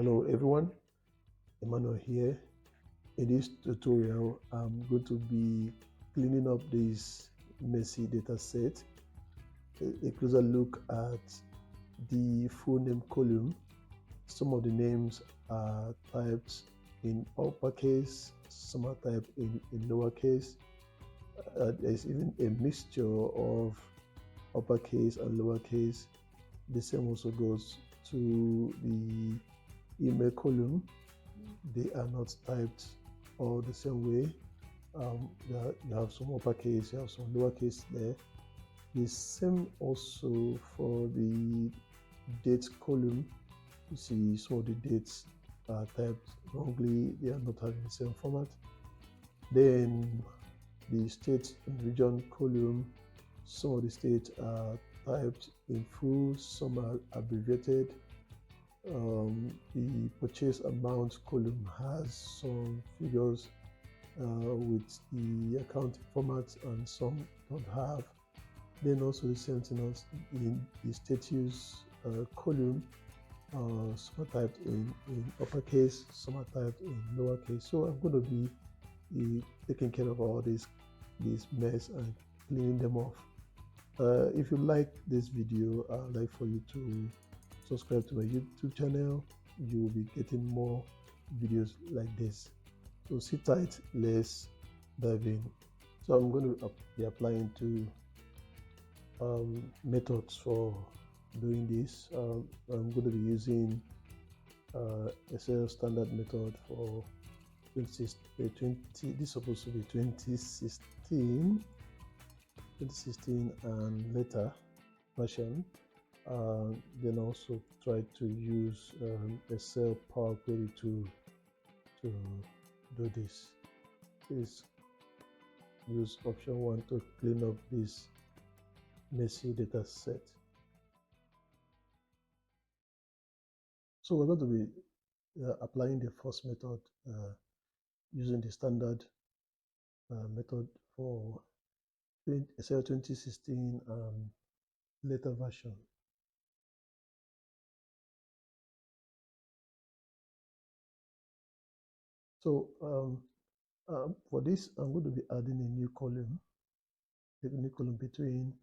Hello everyone, Emmanuel here. In this tutorial, I'm going to be cleaning up this messy data set. A closer look at the full name column. Some of the names are typed in uppercase, some are typed in lowercase. There's even a mixture of uppercase and lowercase. The same also goes to the email column. They are not typed all the same way. You have some uppercase, you have some lowercase there. The same also for the dates column. You see some of the dates are typed wrongly, they are not having the same format. Then the state and region column, some of the states are typed in full, some are abbreviated. The purchase amount column has some figures with the accounting format and some don't have. Then also the same thing as in the status column, some are typed in uppercase, some are typed in lowercase. So I'm going to be taking care of all this mess and cleaning them off. If you like this video, I'd like for you to subscribe to my YouTube channel. You will be getting more videos like this. So sit tight, let's dive in. So I'm going to be applying two methods for doing this. I'm going to be using Excel standard method for 2020. This is supposed to be 2016 and later version. Then also try to use Excel Power Query to do this. Please use option 1 to clean up this messy data set. So we're going to be applying the first method using the standard method for Excel 2016 and later version. So for this, I'm going to be adding a new column between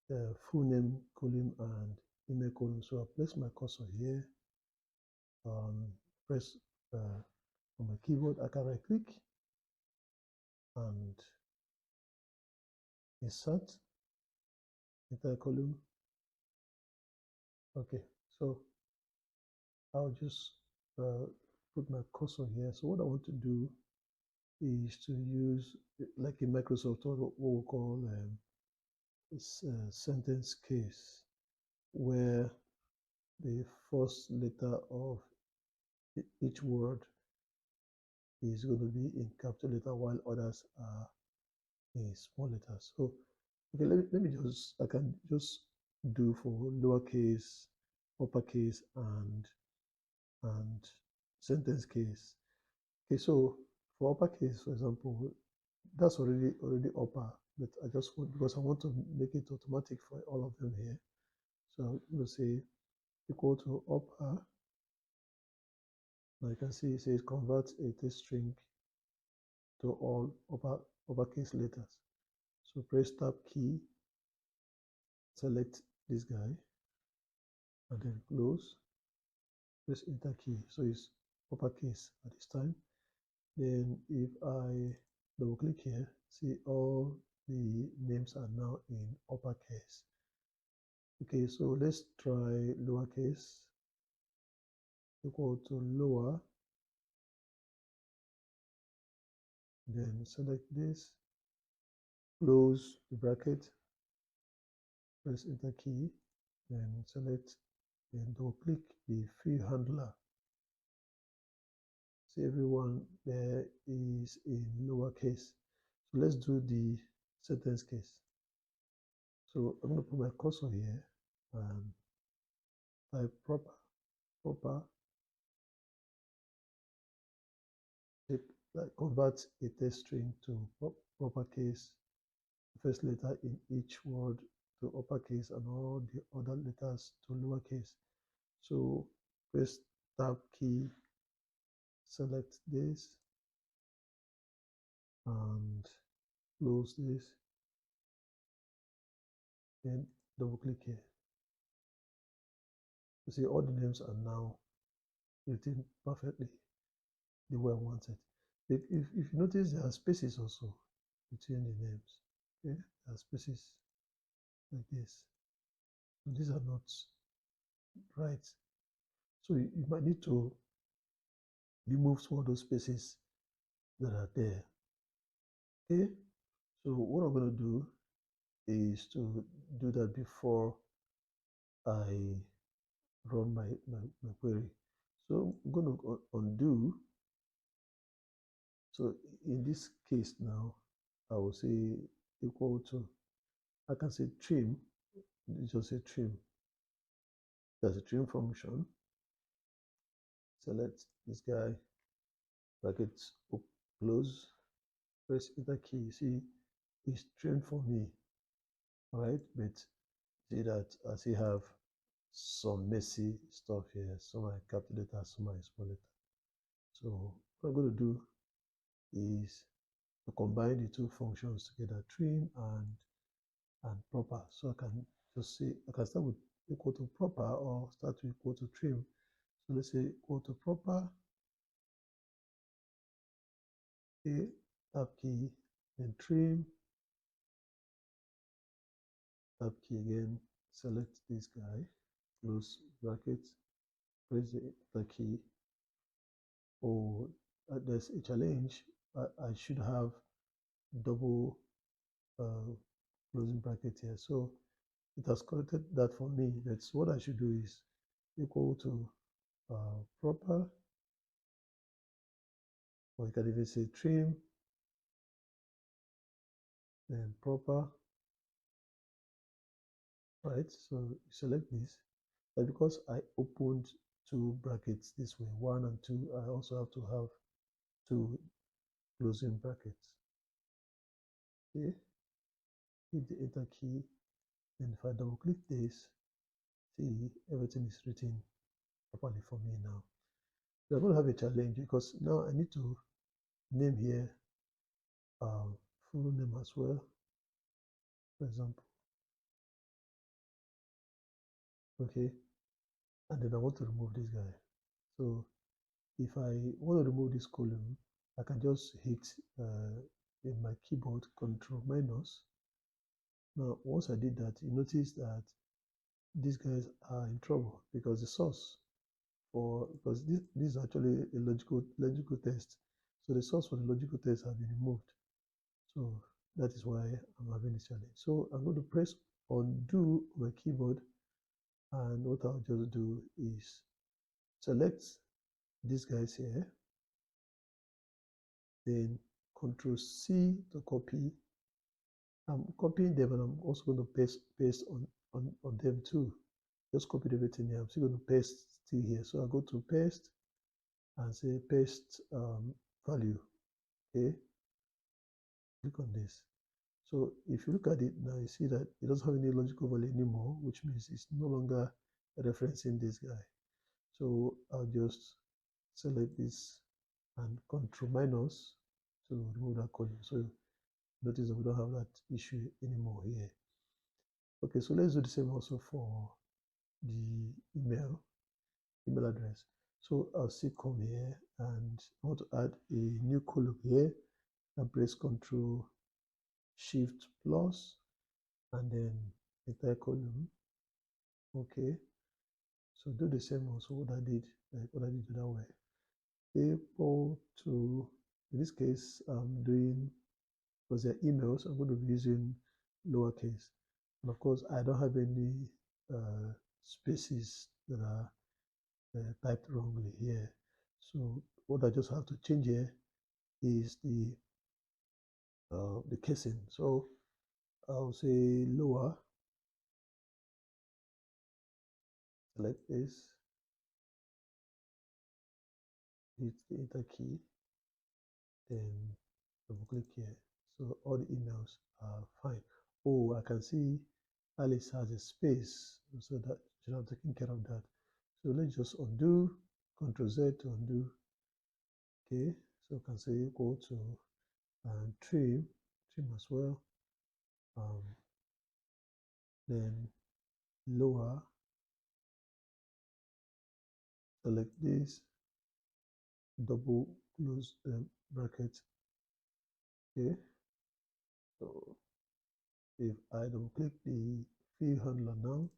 the full name column and email column. So I'll place my cursor here, press on my keyboard, I can right click and insert entire column. Okay, so I'll just put my cursor here. So what I want to do is to use, like in Microsoft, what we call sentence case, where the first letter of each word is going to be in capital letter while others are in small letters. So okay, let me just, I can just do for lowercase, uppercase, and sentence case. Okay, so for uppercase, for example, that's already upper, but I just want, because I want to make it automatic for all of them here. So I'm going to say equal to upper. Now you can see it says convert a text string to all uppercase letters. So press tab key, select this guy, and then close. Press enter key. So it's uppercase at this time. Then if I double click here, see all the names are now in uppercase. Okay, so let's try lowercase. Equal to lower. Then select this, close the bracket, press enter key, then select, then double click the field handler. See, everyone there is in lowercase. So let's do the sentence case. So I'm going to put my cursor here and type proper, convert a text string to uppercase, first letter in each word to uppercase and all the other letters to lowercase. So press tab key, select this and close this, then double click here. You see all the names are now written perfectly the way I want it. If you notice, there are spaces also between the names. Okay, there are spaces like this. So these are not right. So you might need to remove some of those spaces that are there. Okay, so what I'm going to do is to do that before I run my query. So I'm going to undo. So in this case now, I will say equal to, I can say trim, just say trim. There's a trim function. Select this guy, brackets close, press enter key. See, it's trimmed for me. All right, but see that I still have some messy stuff here. Some are capital letter, some are small letter. So what I'm going to do is to combine the two functions together, trim and proper. So I can just say, I can start with equal to proper or start with equal to trim. So let's say equal to proper, okay, tab key, then trim, tab key again, select this guy, close bracket, press the key. Oh, there's a challenge. I should have double closing bracket here. So it has corrected that for me. That's what I should do is equal to proper, or you can even say trim, then proper, right? So you select this. But because I opened two brackets this way, 1 and 2, I also have to have two closing brackets. Okay, hit the enter key, and if I double click this, see everything is written properly for me now. So I'm going to have a challenge because now I need to name here full name as well, for example. Okay, and then I want to remove this guy. So if I want to remove this column, I can just hit in my keyboard Control minus. Now, once I did that, you notice that these guys are in trouble because the source because this is actually a logical test. So the source for the logical test has been removed. So that is why I'm having this challenge. So I'm going to press undo on my keyboard, and what I'll just do is select these guys here, then Control C to copy. I'm copying them, and I'm also going to paste on them too. Just copied everything here. I'm still going to paste still here. So I go to paste and say paste value. Okay, click on this. So if you look at it now, you see that it doesn't have any logical value anymore, which means it's no longer referencing this guy. So I'll just select this and Control minus to remove that column. So notice that we don't have that issue anymore here. Okay, so let's do the same also for the email address. So I'll still come here and I want to add a new column here and press Control Shift plus and then entire column. Okay, so do the same also what I did that way. Equal to, in this case, I'm doing, because they're emails, I'm going to be using lowercase. And of course, I don't have any spaces that are typed wrongly here. So what I just have to change here is the casing. So I'll say lower, select this, hit the enter key, then double click here. So all the emails are fine. Oh, I can see Alice has a space, so that should have taken care of that. So let's just undo Ctrl Z to undo. Okay, so you can say go to trim as well. Then lower, select this, double close the bracket. Okay, so if I double click the field handler now,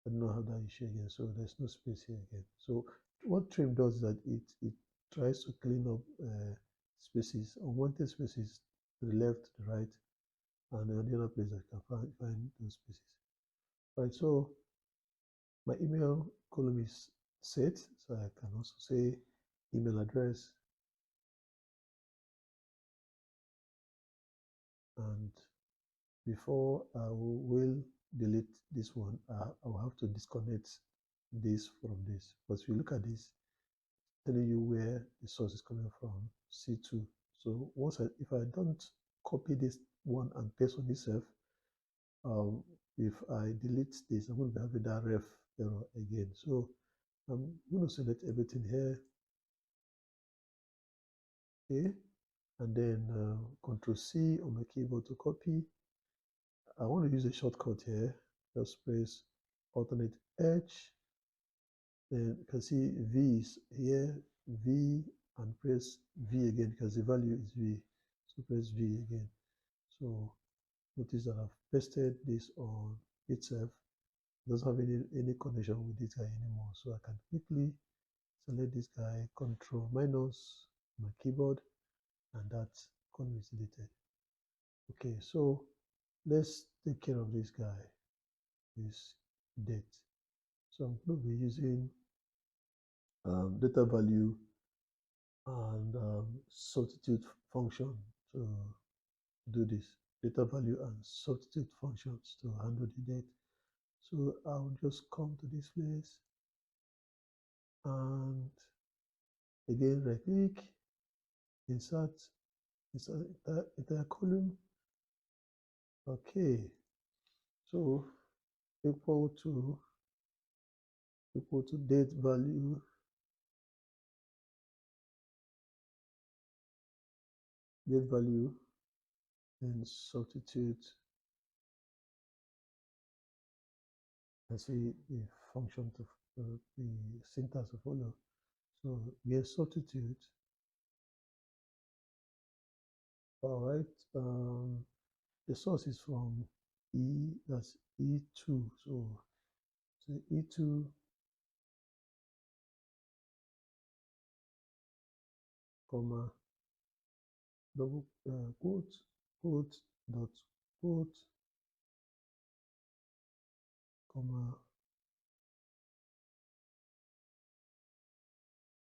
I do not have that issue again, so there's no space here again. So what trim does is that it tries to clean up spaces, unwanted spaces to the left, to the right, and the other place I can find those spaces. Right, so my email column is set, so I can also say email address, and before I will delete this one, I will have to disconnect this from this. But if you look at this, telling you where the source is coming from, C2. So if I don't copy this one and paste on itself, if I delete this, I'm going to be having that ref error again. So I'm going to select everything here, okay, and then Control C on my keyboard to copy. I want to use a shortcut here. Just press alternate H. Then you can see V is here, V, and press V again because the value is V. So press V again. So notice that I've pasted this on itself. It doesn't have any connection with this guy anymore. So I can quickly select this guy, Control minus my keyboard, and that column is deleted. Okay, so let's take care of this guy, this date. So I'm going to be using data value and substitute function to do this. Data value and substitute functions to handle the date. So I'll just come to this place and again right click, insert entire column. Okay, so equal to date value and substitute and see the function to the syntax to follow. So get substitute. All right. The source is from that's E2. So E2 comma double quote dot quote comma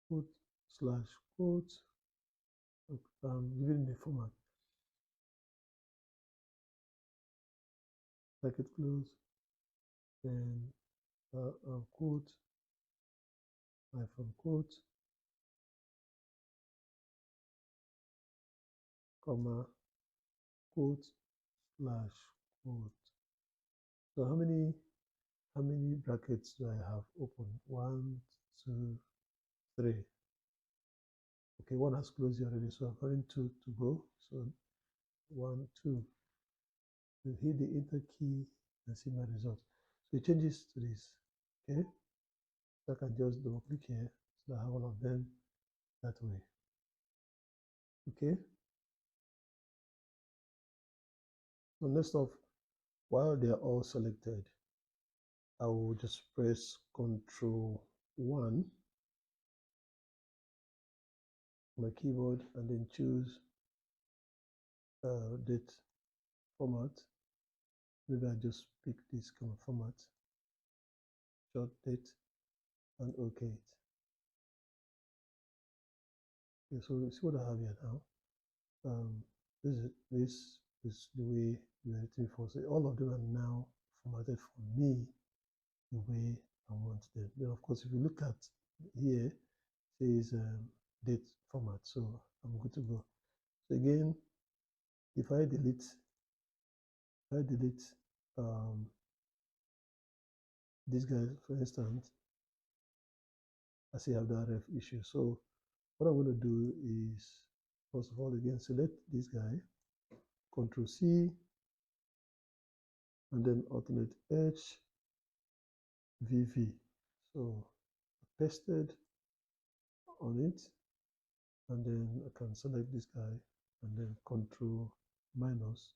quote slash quote. Giving the format bracket close, then quote hyphen quote comma quote slash quote. So how many brackets do I have open? 1, 2, 3. Okay, one has closed already, so I'm having 2 to go. So 1, 2. You hit the enter key and see my result. So it changes to this. Okay, so I can just double click here so I have all of them that way. Okay, so next off, while they are all selected, I will just press Ctrl 1 on my keyboard and then choose date format. Maybe I just pick this kind of format, short date, and OK it. Okay, so you see what I have here now. This is the way we are waiting for. So all of them are now formatted for me the way I want them. Then of course, if you look at here, it says date format. So I'm good to go. So again, if I delete this guy, for instance, I still have that ref issue. So what I'm going to do is, first of all, again, select this guy, Control C, and then alternate H, VV. So pasted on it, and then I can select this guy, and then Control minus,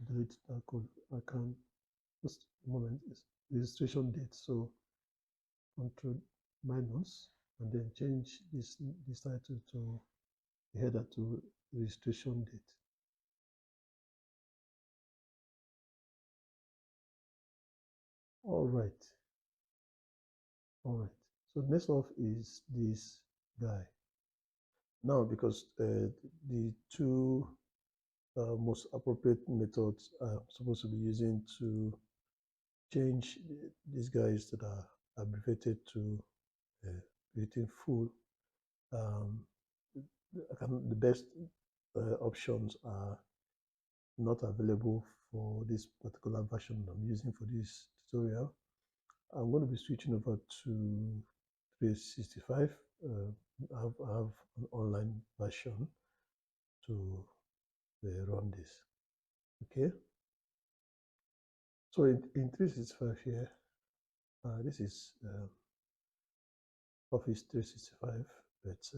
delete that code. I can just a moment, is registration date. So Control minus, and then change this title to header to registration date. All right. So next off is this guy. Now, because the two most appropriate methods I'm supposed to be using to change these guys that are abbreviated to creating full, the best options are not available for this particular version I'm using for this tutorial. I'm going to be switching over to 365. I have an online version to run this. Okay. So in 365 here, this is Office 365, but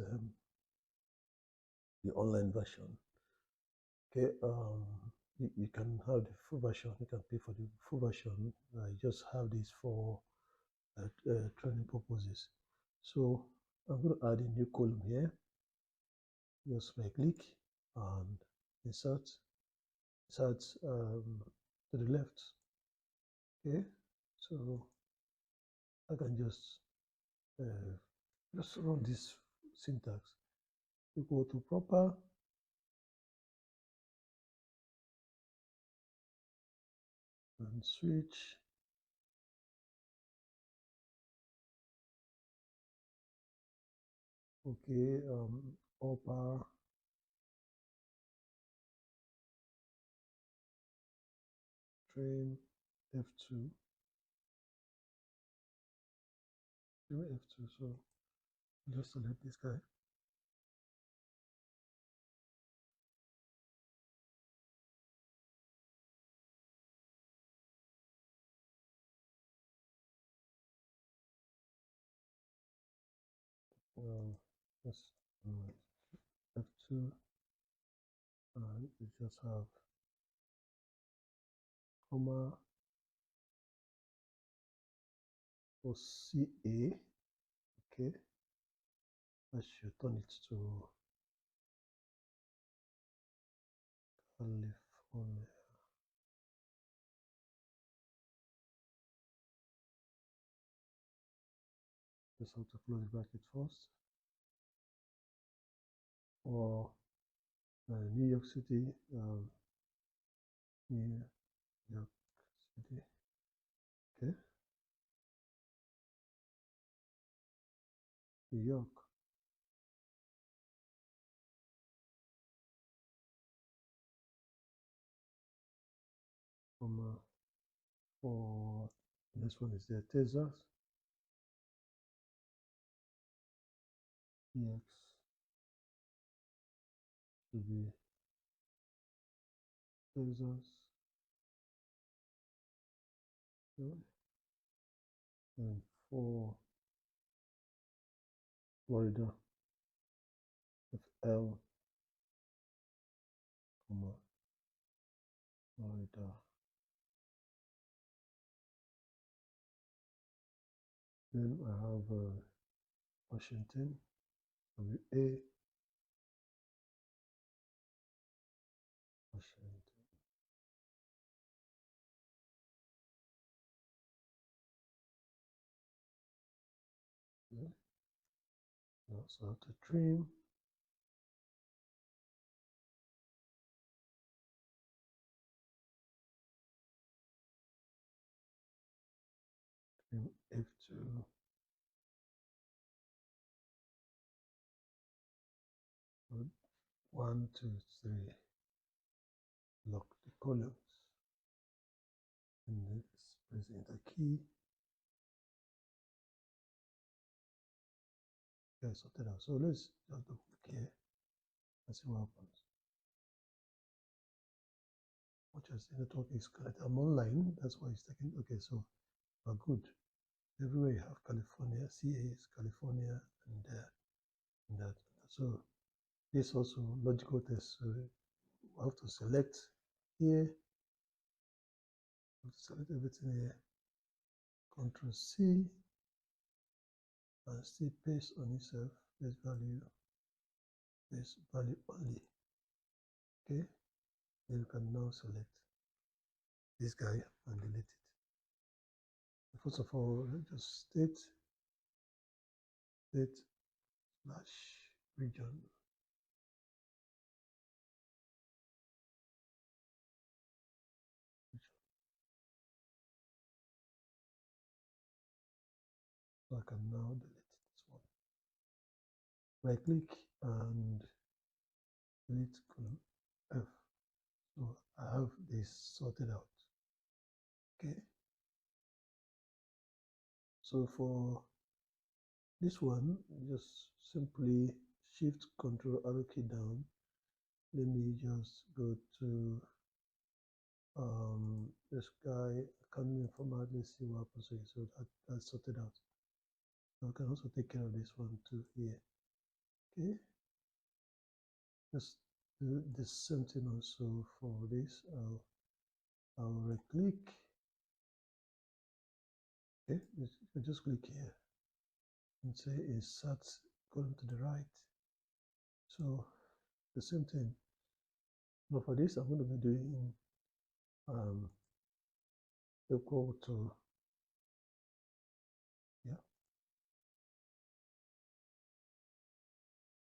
the online version. Okay. You can have the full version. You can pay for the full version. I just have this for training purposes. So I'm going to add a new column here. Just right click and insert to the left. Okay, so I can just run this syntax. You go to proper, and switch. Okay, upper, trim F2, trim F2. So just select this guy. Yes, F2, and you just have comma for CA. Okay, I should turn it to California. Just have to close the bracket first. Or New York City, New York City. Okay, New York, for this one is there, Texas, EX to be Texas, okay. And for Florida, FL, Florida. Then I have Washington, WA, Washington. Okay. I also have to trim. Trim F2. 1, 2, 3. Lock the columns. And let's press enter key. Okay, sorted out. So let's just double click here and see what happens. Watch as the network is connected. I'm online, that's why it's taking. Okay, so we're good. Everywhere you have California, CA is California, and that. So this also logical test. So we have to select here. We have to select everything here. Control C and still paste on itself. Paste value only. Okay. Then you can now select this guy and delete it. First of all, let's just state / region. So I can now delete this one. Right click and delete column F. So I have this sorted out. Okay. So for this one, just simply Shift Control Arrow key down. Let me just go to this guy, accounting format. Let's see what happens here. So that's sorted out. So I can also take care of this one too here. Okay. Just do the same thing also for this. I'll right click. Okay, just click here and say insert column to the right. So the same thing. But for this, I'm going to be doing equal to, yeah,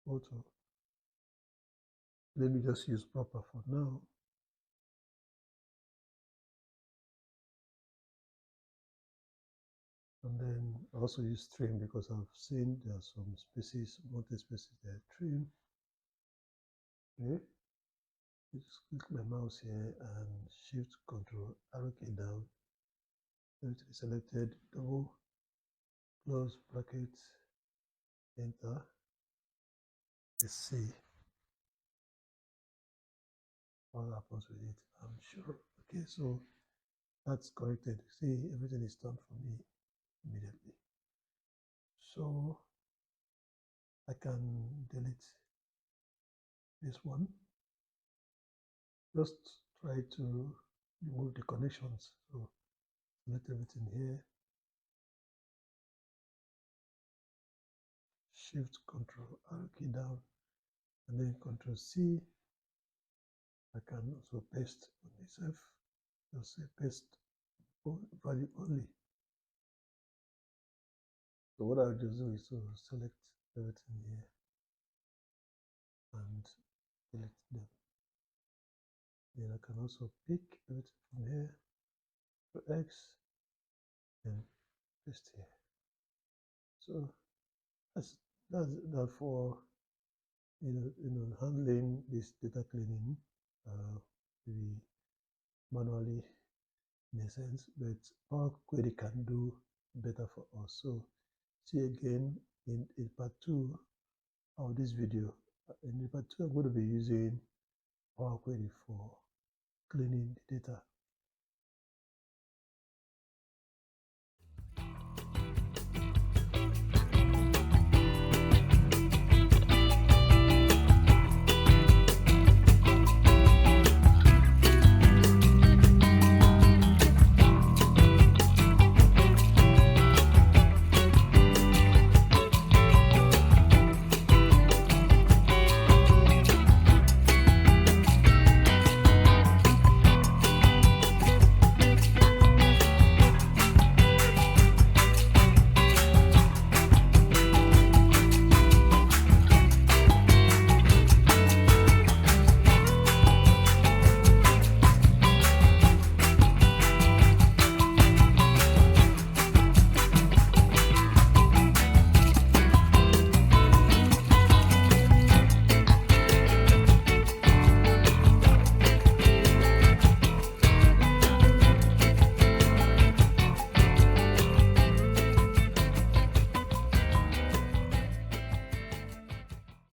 equal to. Let me just use proper for now. And then also use trim because I've seen there are some spaces, multi-spaces there. Trim. Okay. Just click my mouse here and Shift Control Arrow key down. Everything is selected. Double close bracket. Enter. Let's see what happens with it. I'm sure. Okay, so that's corrected. See, everything is done for me immediately. So I can delete this one. Just try to remove the connections. So select everything here. Shift Control Arrow key down, and then Control C. I can also paste on myself. Just say paste value only. So what I'll just do is to select everything here and delete them. Then I can also pick everything from here for X and paste here. So that's that for handling this data cleaning, maybe manually in a sense, but Power Query can do better for us. So see again in part 2 of this video. In part 2, I'm going to be using Power Query for cleaning the data.